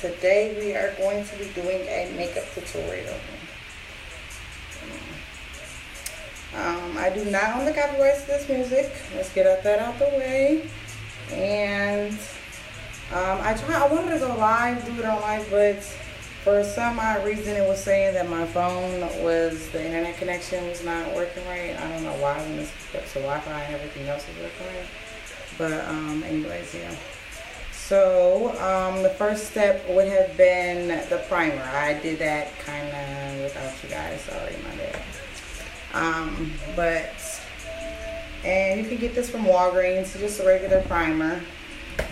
Today we are going to be doing a makeup tutorial. I do not own the copyrights to this music. Let's get that out the way. And I wanted to go live, do it on live, but for some odd reason it was saying that my phone the internet connection was not working right. I don't know why when it's hooked to Wi-Fi and everything else is working right. But anyways, yeah. So the first step would have been the primer. I did that kind of without you guys. Sorry, my bad. And you can get this from Walgreens. So just a regular primer.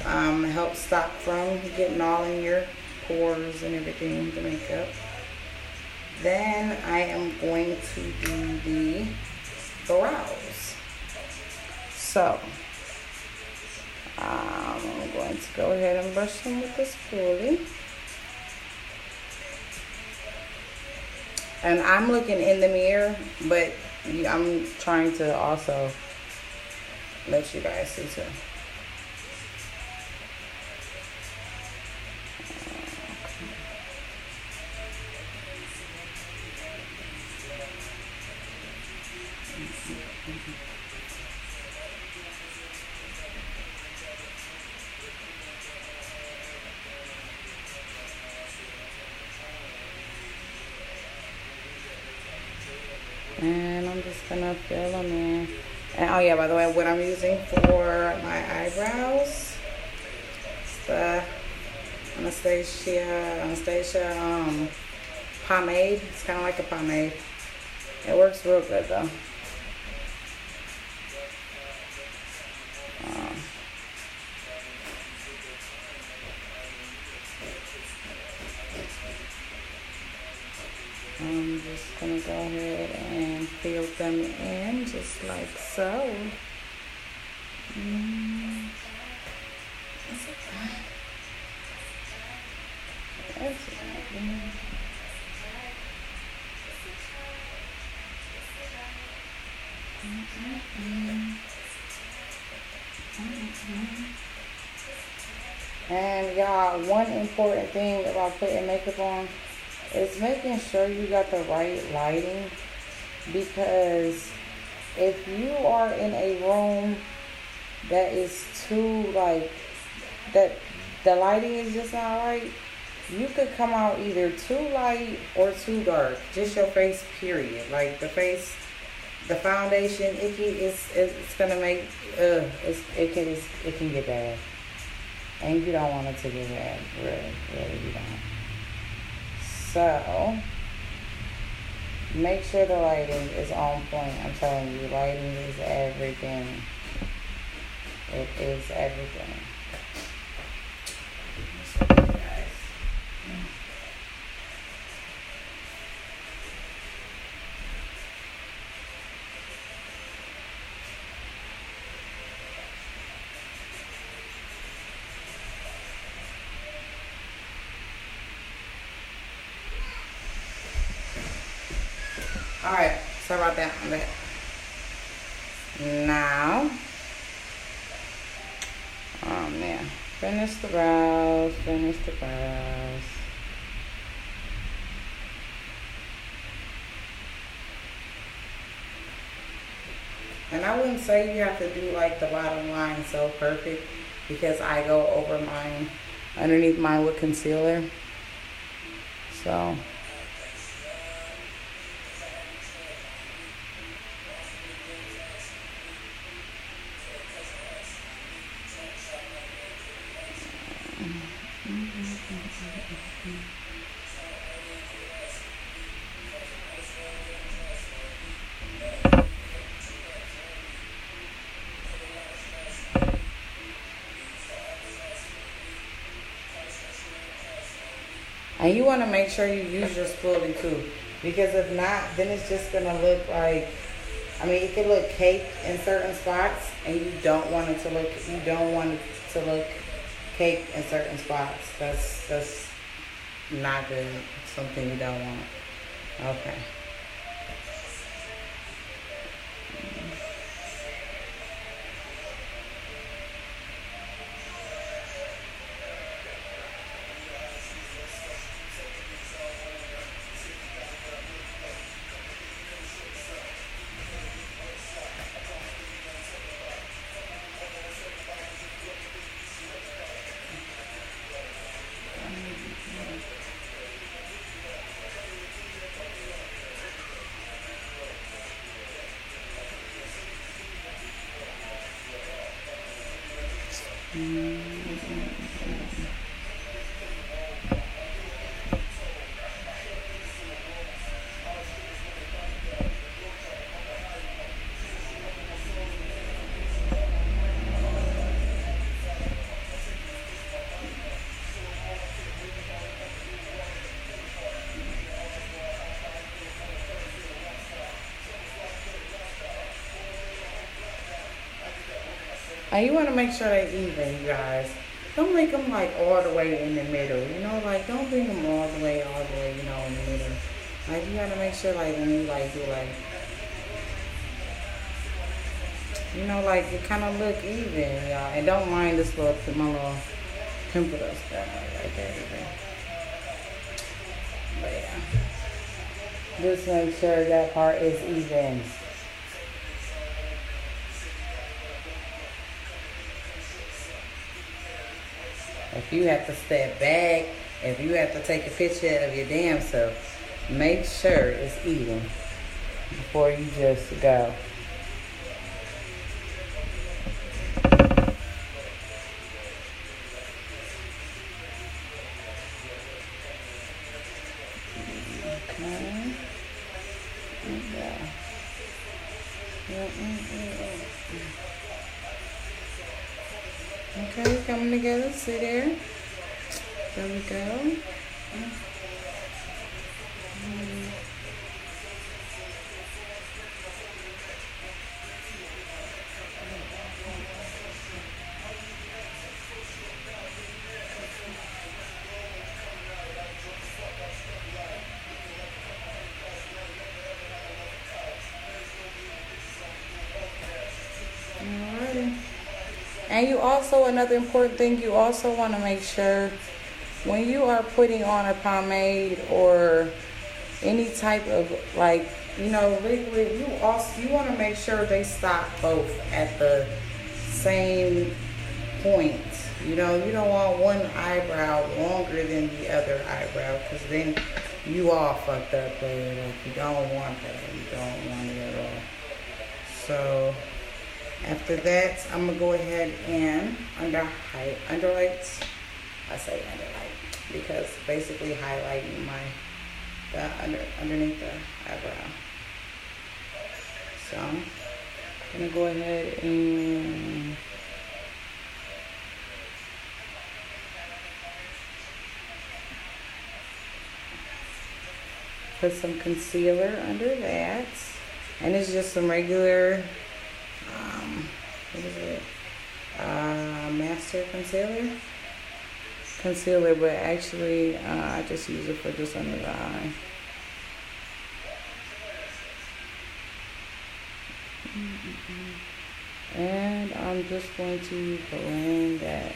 Helps stop from getting all in your pores and everything, the makeup. Then I am going to do the brows. So I'm going to go ahead and brush them with this spoolie. And I'm looking in the mirror, but I'm trying to also let you guys see too. And I'm just gonna fill them in. And oh yeah, by the way, what I'm using for my eyebrows is the Anastasia pomade. It's kind of like a pomade. It works real good though. I'm just gonna go ahead and fill them in just like so. And y'all, one important thing about putting makeup on is making sure you got the right lighting, because if you are in a room that is too that the lighting is just not right, you could come out either too light or too dark. Just your face, period. Like the face, the foundation, it's gonna make it can get bad, and you don't want it to get bad. Really, you don't. So make sure the lighting is on point. I'm telling you, lighting is everything. It is everything. Alright, sorry about that. I'm back. Now, oh man, finish the brows. And I wouldn't say you have to do like the bottom line so perfect, because I go over mine, underneath mine with concealer. So and you want to make sure you use your spoolie too, because if not, then it's just gonna look like, I mean, it can look caked in certain spots, and you don't want it to look caked in certain spots. That's not good. Something you don't want. Okay. And you want to make sure they even, you guys. Don't make them like all the way in the middle. You know, like don't bring them all the way, you know, in the middle. Like you gotta make sure like when you like do like, you know, like it kind of look even, y'all. And don't mind this little, my little pimple that's going on right there even. But yeah. Just make sure that part is even. If you have to step back, if you have to take a picture of your damn self, make sure it's even before you just go. Okay. Okay, coming together. See there? There we go. Alrighty. And you also, another important thing, you also want to make sure when you are putting on a pomade or any type of like, you know, liquid, you want to make sure they stop both at the same point. You know, you don't want one eyebrow longer than the other eyebrow, because then you all fucked up there. Like you don't want that. You don't want it at all. So after that, I'm gonna go ahead and underlight. I say underlight because basically highlighting underneath the eyebrow. So I'm gonna go ahead and put some concealer under that, and it's just some regular what is it? Master concealer, but actually I just use it for just under the eye. And I'm just going to blend that.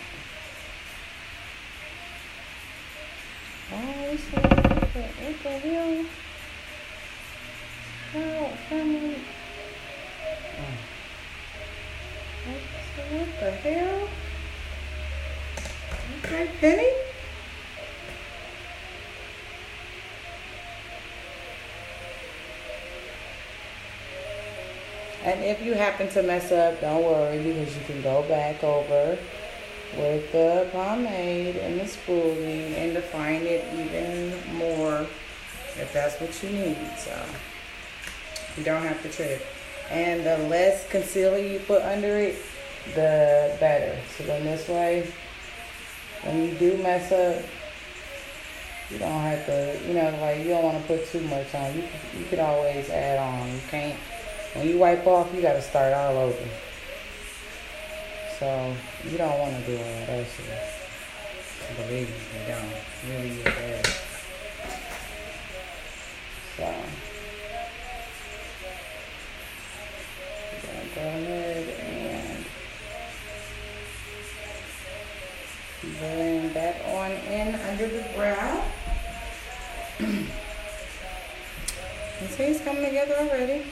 Oh, what the hell? Oh, family. What the hell? Okay, Penny? And if you happen to mess up, don't worry, because you can go back over with the pomade and the spoolie and define it even more if that's what you need. So you don't have to trip. And the less concealer you put under it, the better. So then this way, when you do mess up, you don't have to, you know, like you don't want to put too much on. You could always add on. You can't, when you wipe off, you got to start all over. So you don't want to do all that shit. Believe me, you don't. Really, you bad. So go ahead and blend that on in under the brow. You see it's coming together already.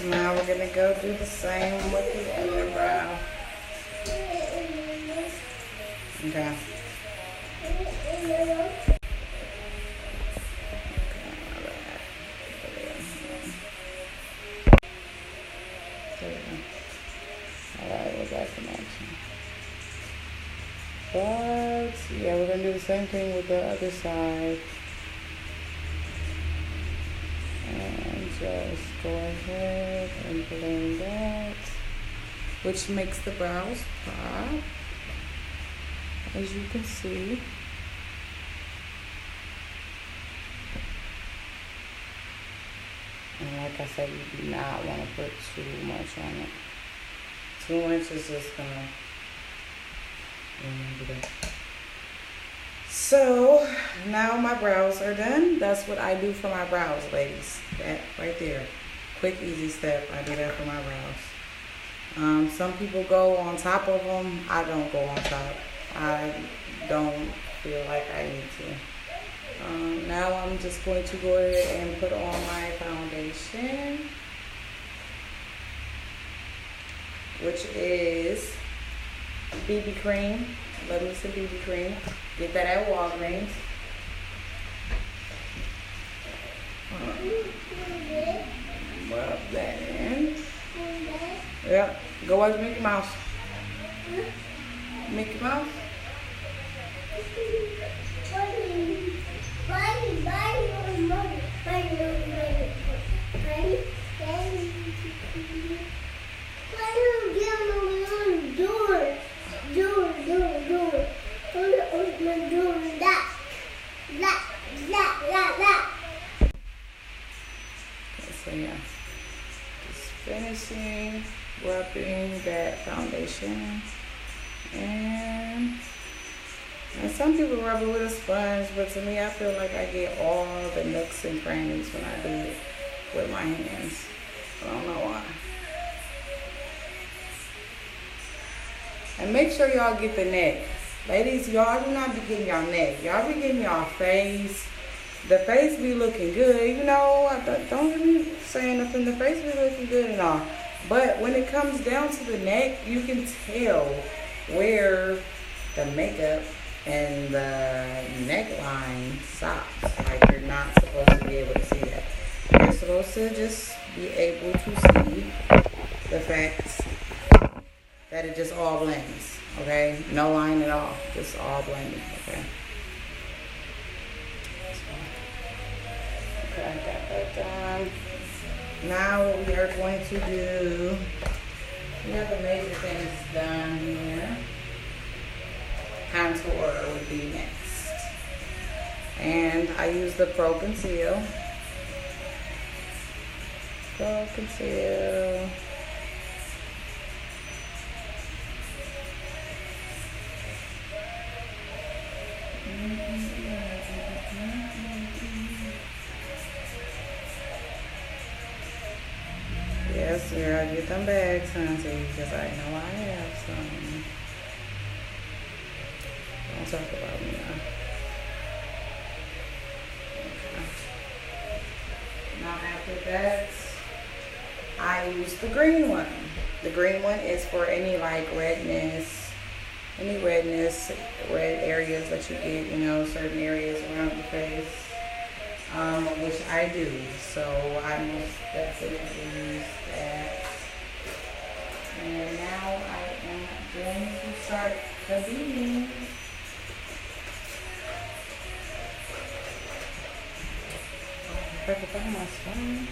Now we're gonna go do the same with the other brow. Okay. Alright, we're back in action. But yeah, we're gonna do the same thing with the other side. And just go ahead and blend that, which makes the brows pop, as you can see. And like I said, you do not want to put too much on it. Too much is just gonna do that. So now my brows are done. That's what I do for my brows, ladies. That right there. Quick, easy step. I do that for my brows. Some people go on top of them. I don't go on top. I don't feel like I need to. Now I'm just going to go ahead and put on my foundation, which is BB cream. Let me some BB cream. Get that at Walgreens. Rub that in. Yep. Go watch Mickey Mouse. Mickey Mouse. So yeah, just finishing rubbing that foundation, and some people rub it with a sponge, but to me, I feel like I get all the nooks and crannies when I do it with my hands. I don't know why. And make sure y'all get the neck. Ladies, y'all do not be getting y'all neck. Y'all be getting y'all face. The face be looking good, you know. Don't get me saying nothing. The face be looking good and all. But when it comes down to the neck, you can tell where the makeup and the neckline stops. Like, you're not supposed to be able to see that. You're supposed to just be able to see the fact that it just all blends, okay? No line at all, just all blending, okay? Okay, I got that done. Now what we are going to do, we have the major things done here. Contour would be next. And I use the Pro Conceal. Pro Conceal. Yes, girl, get them bags, honey, because I know I have some. Don't talk about me now. Okay. Now after that, I use the green one. The green one is for any like redness, red areas that you get, you know, certain areas around the face. Which I do, so I most definitely use that. And now I am going to start the beading. If I can find my sponge.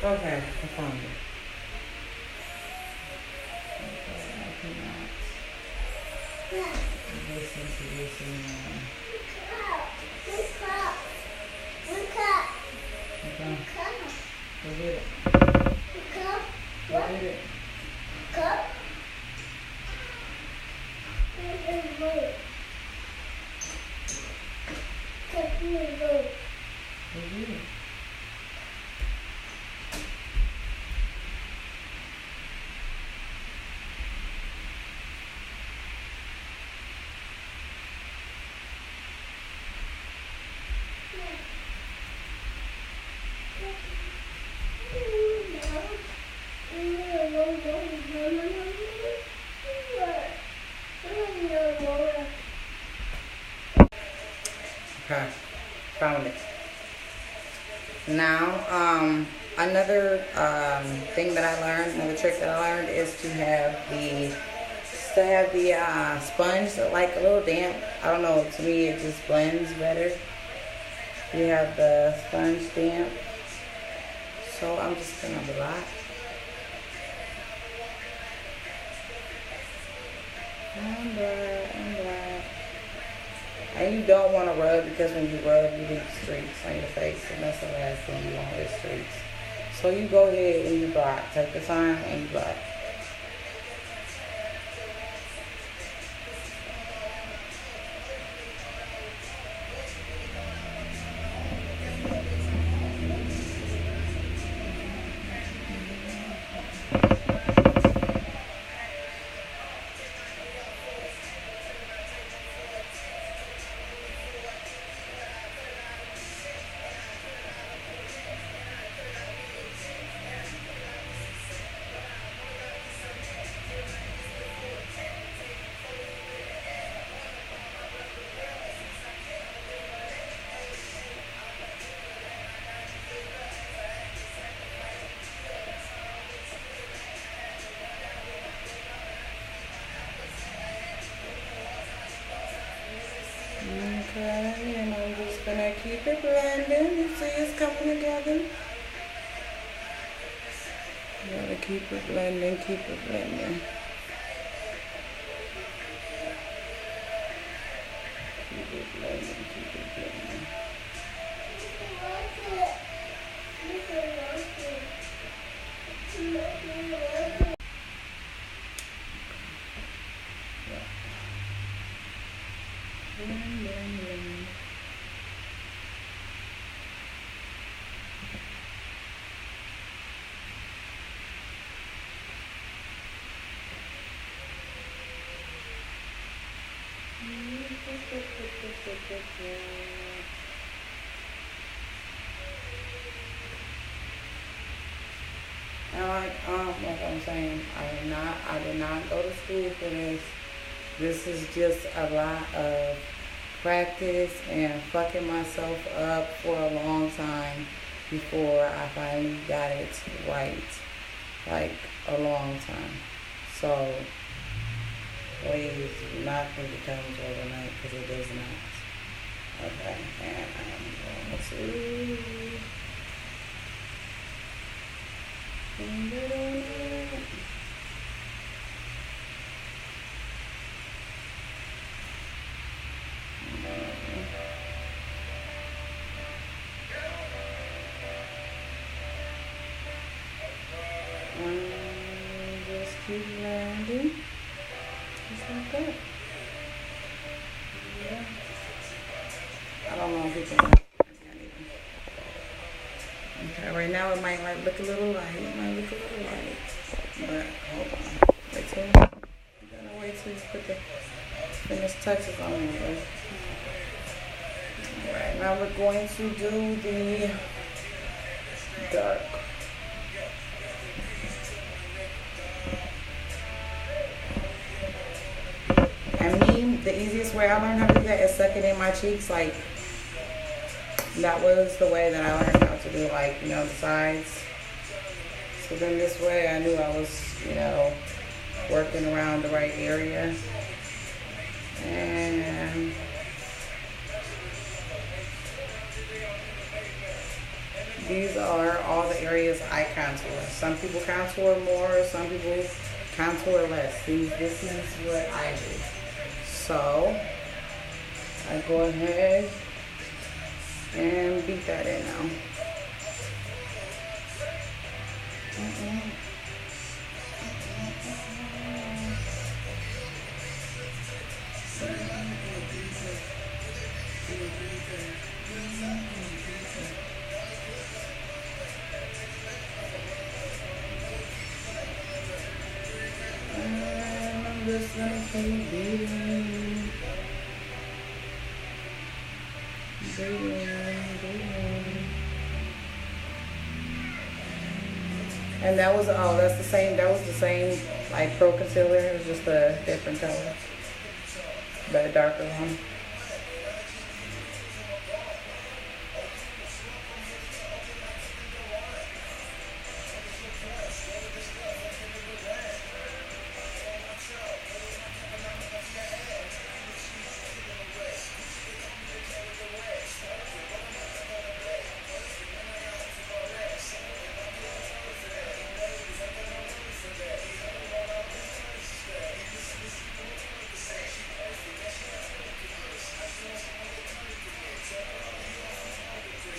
Okay, I found it. Okay, I cannot listen to this anymore. come. Go get it. Cup? Go What? get it. Cup? Cup. Go get it. Okay, found it. Now, another thing that I learned, another trick that I learned is to have the sponge like a little damp. I don't know, to me it just blends better. You have the sponge damp. So I'm just gonna blot. And blot, and blot. And you don't want to rub, because when you rub, you leave streaks on your face, and that's the last thing you want is streaks. So you go ahead and you blot. Take the time and you blot. Okay, and I'm just gonna keep it blending. You see it's coming together. You gotta keep it blending, keep it blending. Keep it blending, keep it blending. Blend, blend, blend. And like I'm saying, I did not go to school for this. This is just a lot of practice and fucking myself up for a long time before I finally got it right. Like a long time. So please do not think it comes overnight, because it does not. Okay, and I'm going to bring it on up. Just keep landing. Just like that. Yeah. I don't know if you can. Okay, right now it might like look a little light. It might look a little light. But hold on. Wait till you gotta wait till you put the finished touches on it. Alright, now we're going to do the dark. And me, the easiest way I learned how to do that is suck it in my cheeks. Like, that was the way that I learned how to do, like, you know, the sides. So then this way I knew I was, you know, working around the right area. And these are all the areas I contour. Some people contour more, some people contour less. This is what I do. So I go ahead and beat that in now. I'm just gonna keep beating. And that was that's the same. That was the same like pro concealer. It was just a different color, but a darker one.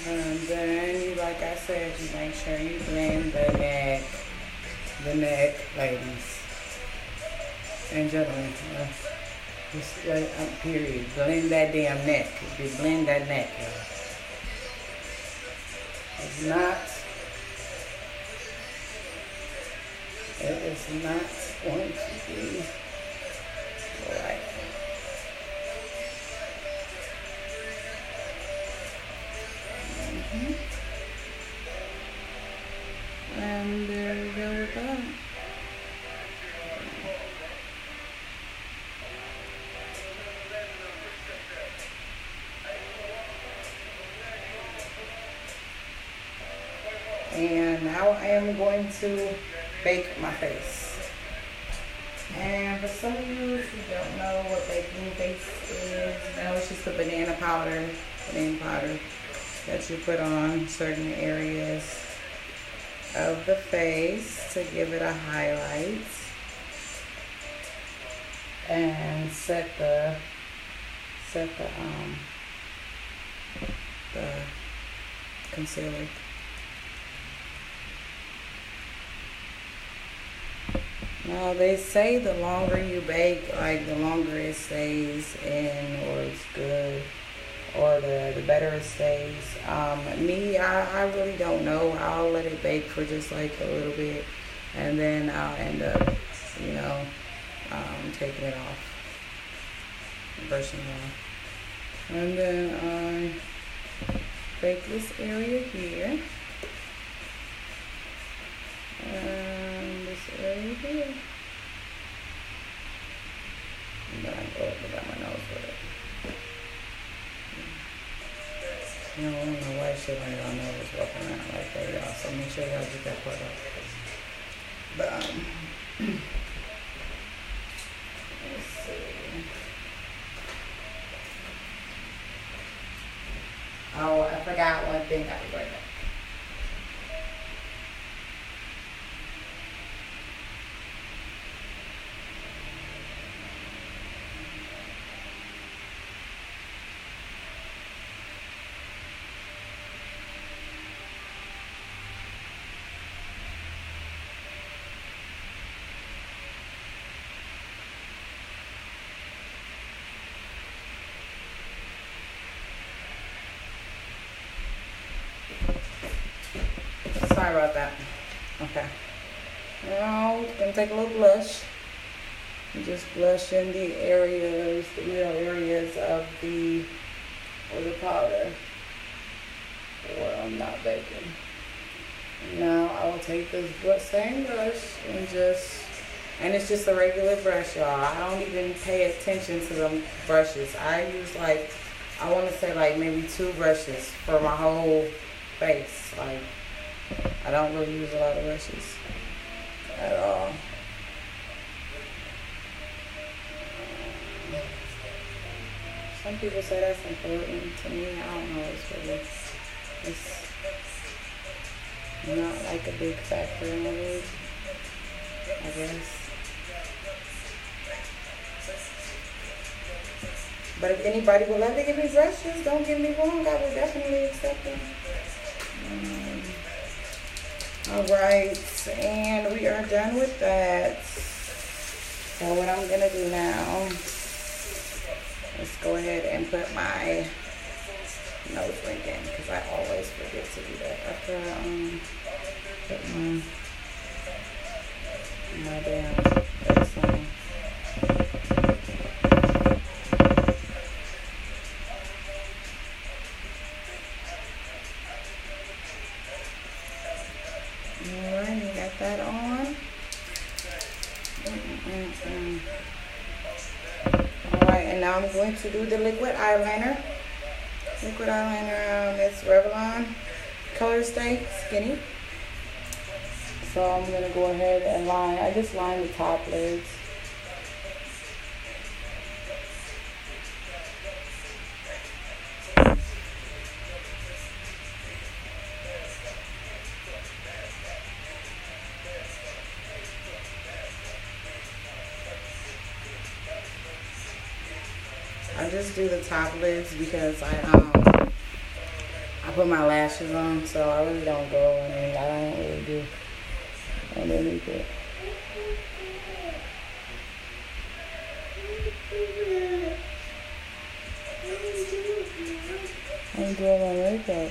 And then you, like I said, you make sure you blend the neck, ladies and gentlemen. Just period. Blend that damn neck. You blend that neck. It's not. It is not going to be right. And there we go with that. And now I am going to bake my face. And for some of you who don't know what baking face is, it's just the banana powder that you put on certain areas of the face to give it a highlight and set the concealer. Now they say the longer you bake, like the longer it stays in, or it's good, or the better it stays. I really don't know. I'll let it bake for just like a little bit, and then I'll end up, taking it off, brushing it off. And then I bake this area here, and this area here. And then I go up and down my nose with it. I don't know why shit on y'all nose walking around like that, y'all. So make sure y'all get that part out. But let's see. Oh, I forgot one thing. I'll be right back. Sorry about that. Okay. Now we're gonna take a little blush. And just blush in the areas, the middle areas of the powder where I'm not baking. Now I will take this same brush and it's just a regular brush, y'all. I don't even pay attention to the brushes. I use I want to say maybe 2 brushes for my whole face. I don't really use a lot of brushes at all. Some people say that's important. To me, I don't know. It's not like a big factor in my life, I guess. But if anybody would love to give me brushes, don't get me wrong, I would definitely accept them. All right, and we are done with that. So what I'm gonna do now is go ahead and put my nose ring in because I always forget to do that after I put my damn face on. Alright, you got that on. Alright, and now I'm going to do the liquid eyeliner. Liquid eyeliner, it's Revlon Color Stay Skinny. So I'm going to go ahead and line. I just line the top lids. I just do the top lids because I put my lashes on, so I really don't go and I don't really do underneath it. I'm doing my makeup.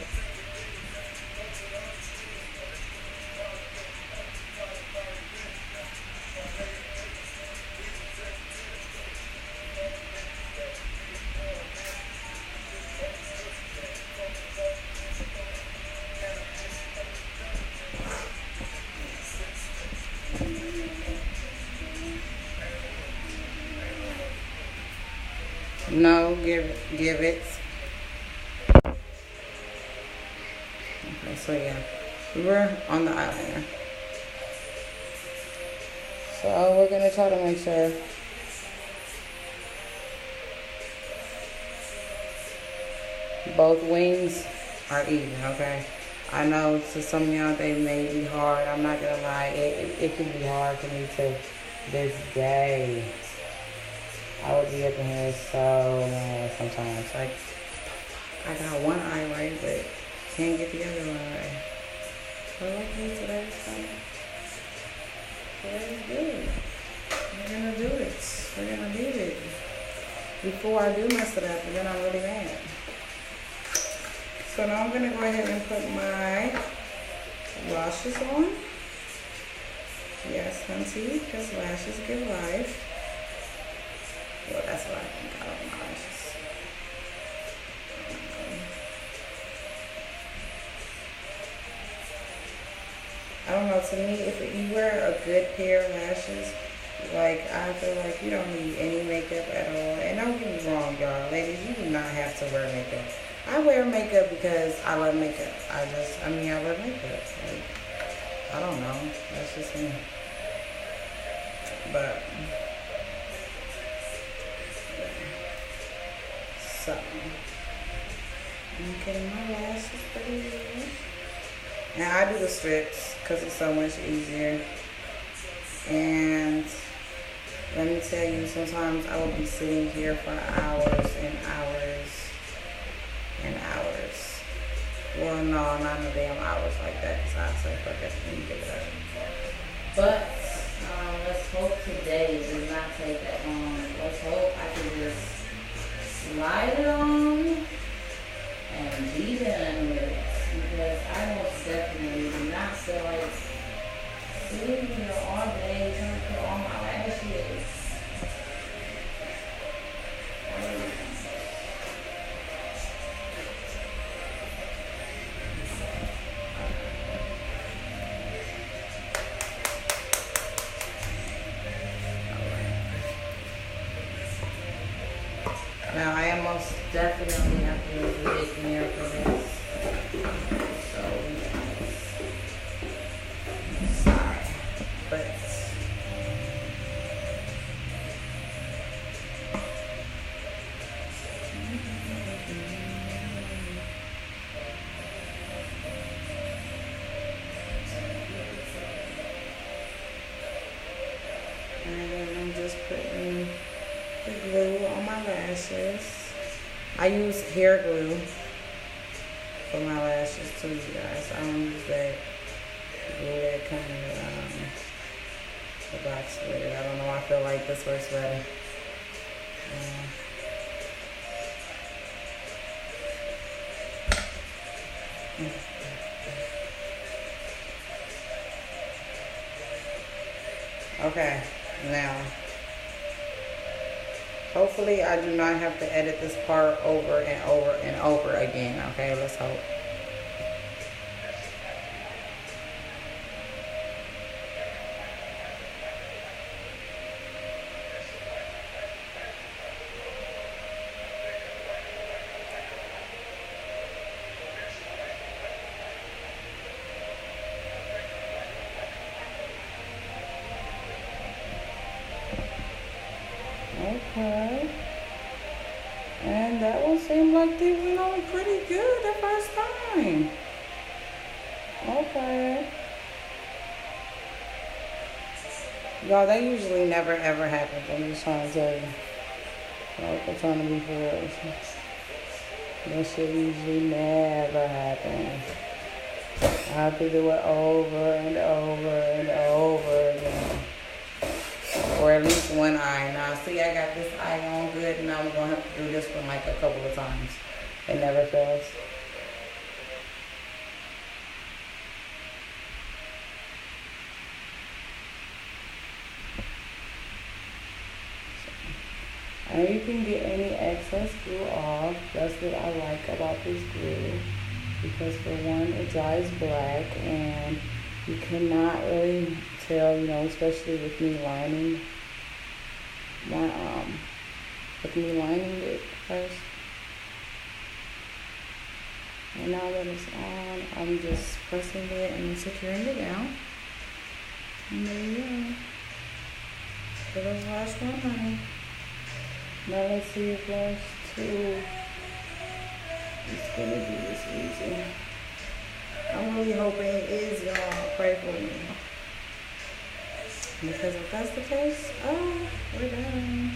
No, give it. Okay, so yeah, we're on the eyeliner. So we're gonna try to make sure both wings are even, okay? I know to some of y'all they may be hard. I'm not gonna lie, it can be hard for me to this day. I would be up in here so mad sometimes. Like, I got one eye right, but can't get the other one right. But luckily today's good. We're gonna do it. We're gonna beat it. Before I do mess it up, and then I'm really mad. So now I'm gonna go ahead and put my lashes on. Yes, hunty, because lashes give life. Well, that's what I think. I don't know. It's just, I don't know. To me, if you wear a good pair of lashes, like, I feel like you don't need any makeup at all. And don't get me wrong, y'all. Ladies, you do not have to wear makeup. I wear makeup because I love makeup. I love makeup. Like, I don't know. That's just me. But so, I'm getting my lashes pretty good. And I do the strips because it's so much easier. And let me tell you, sometimes I will be sitting here for hours and hours and hours. Well, no, not no damn hours like that, because I'd say, fuck it, let me give it up. But let's hope today does not take that long. Let's hope I can just slide it on and be done with it. Because I most definitely do not feel like sitting here all day trying to put on my lashes. Now I am most definitely have to use the big mirror for this. So sorry. But and I'm just putting the glue on my lashes. I use hair glue for my lashes too, you guys. I don't use that glue that coming the box with it. I don't know. I feel like this works better. Okay, now hopefully I do not have to edit this part over and over and over again. Okay, let's hope. Okay. And that one seemed like they went on pretty good the first time. Okay. Y'all, that usually never ever happens. I'm just trying to tell you. Like, I'm trying to be for real. That shit usually never happens. I have to do it over and over and over again. Or at least one eye. Now, see, I got this eye on good, and I'm going to have to do this one like a couple of times. It never fails. And you can get any excess glue off. That's what I like about this glue. Because for one, it dries black, and you cannot really tell, you know, especially with me lining it first. And now that it's on, I'm just pressing it and securing it down. And there you go. So let's wash one honey. Now let's see if there's two. It's gonna be this easy. I'm really hoping it is, y'all. Pray for me. Because if that's the case, oh, we're done.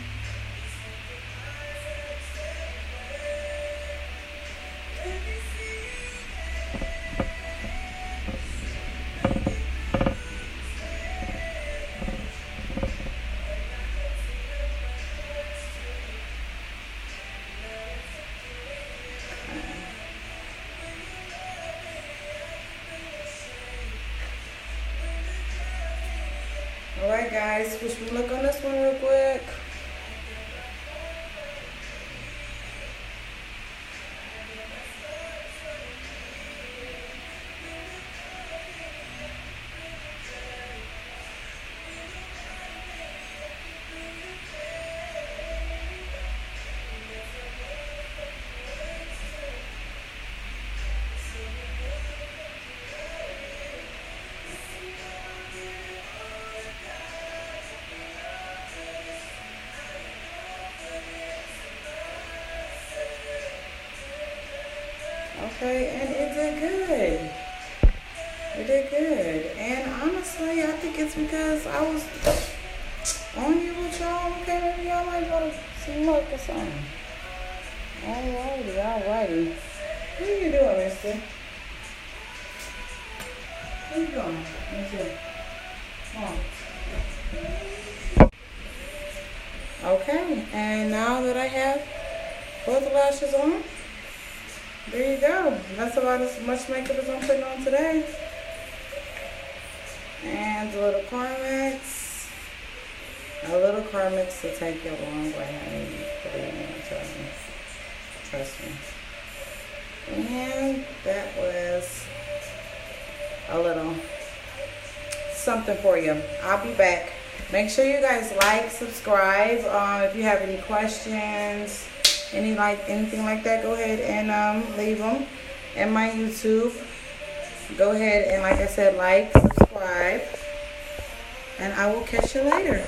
Alright guys, switch me look on this one real quick. Okay, and it did good. It did good. And honestly, I think it's because I was on here with y'all. Okay, maybe y'all might go to some luck or something. Alrighty. What are you doing, mister? What are you doing? Let me see. Come on. Okay, and now that I have both lashes on, there you go. That's about as much makeup as I'm putting on today. And a little Carmex. A little Carmex will take you a long way, honey. Believe me, trust me. And that was a little something for you. I'll be back. Make sure you guys like, subscribe. If you have any questions, anything like that, go ahead and leave them in my YouTube. Go ahead and, like I said, like, subscribe, and I will catch you later.